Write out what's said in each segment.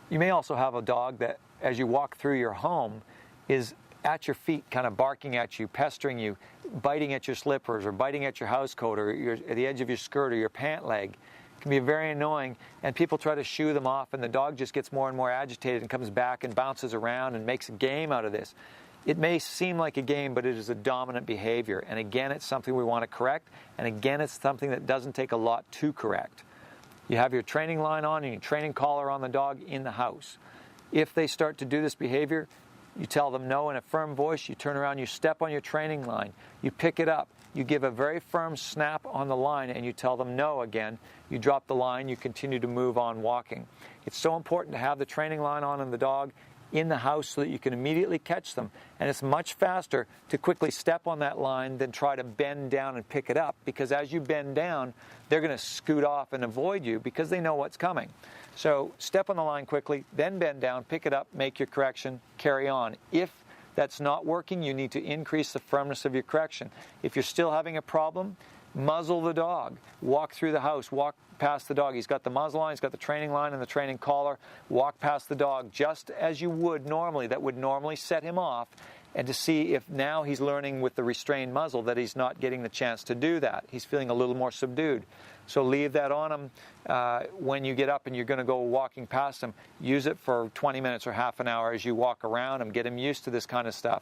You may also have a dog that, as you walk through your home, is at your feet, kind of barking at you, pestering you, biting at your slippers or biting at your house coat or at the edge of your skirt or your pant leg. It can be very annoying, and people try to shoo them off, and the dog just gets more and more agitated and comes back and bounces around and makes a game out of this. It may seem like a game, but it is a dominant behavior, and again, it's something we want to correct, and again, it's something that doesn't take a lot to correct. You have your training line on and your training collar on the dog in the house. If they start to do this behavior, you tell them no in a firm voice, you turn around, you step on your training line, you pick it up, you give a very firm snap on the line, and you tell them no again. You drop the line, you continue to move on walking. It's so important to have the training line on the dog in the house so that you can immediately catch them. And it's much faster to quickly step on that line than try to bend down and pick it up, because as you bend down, they're going to scoot off and avoid you because they know what's coming. So step on the line quickly, then bend down, pick it up, make your correction, carry on. If that's not working, you need to increase the firmness of your correction. If you're still having a problem, muzzle the dog. Walk through the house, walk past the dog. He's got the muzzle on, he's got the training line and the training collar. Walk past the dog just as you would normally. That would normally set him off, and to see if now he's learning with the restrained muzzle that he's not getting the chance to do that. He's feeling a little more subdued. So leave that on him. When you get up and you're going to go walking past him, use it for 20 minutes or half an hour as you walk around him. Get him used to this kind of stuff.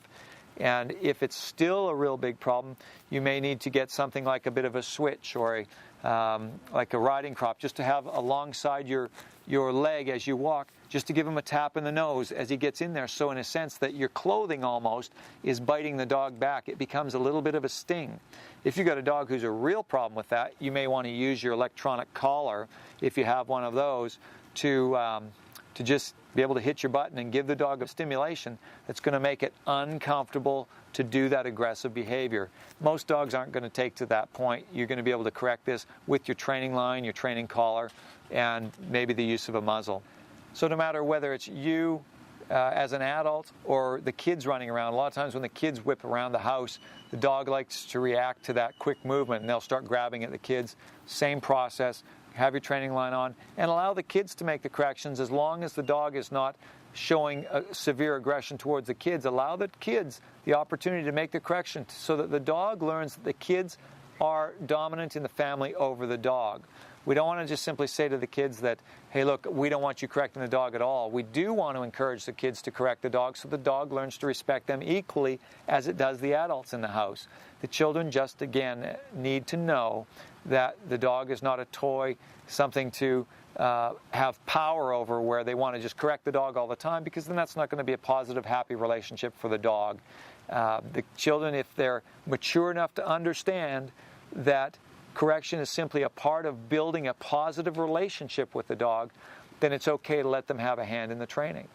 And if it's still a real big problem, you may need to get something like a bit of a switch or like a riding crop, just to have alongside your leg as you walk, just to give him a tap in the nose as he gets in there. So in a sense that your clothing almost is biting the dog back. It becomes a little bit of a sting. If you've got a dog who's a real problem with that, you may want to use your electronic collar, if you have one of those, to just be able to hit your button and give the dog a stimulation that's going to make it uncomfortable to do that aggressive behavior. Most dogs aren't going to take to that point. You're going to be able to correct this with your training line, your training collar, and maybe the use of a muzzle. So no matter whether it's you as an adult or the kids running around, a lot of times when the kids whip around the house, the dog likes to react to that quick movement, and they'll start grabbing at the kids. Same process. Have your training line on and allow the kids to make the corrections. As long as the dog is not showing a severe aggression towards the kids, allow the kids the opportunity to make the correction so that the dog learns that the kids are dominant in the family over the dog. We don't want to just simply say to the kids that, hey, look, we don't want you correcting the dog at all. We do want to encourage the kids to correct the dog so the dog learns to respect them equally as it does the adults in the house. The children just, again, need to know that the dog is not a toy, something to have power over where they want to just correct the dog all the time, because then that's not going to be a positive, happy relationship for the dog. The children, if they're mature enough to understand that correction is simply a part of building a positive relationship with the dog, then it's okay to let them have a hand in the training.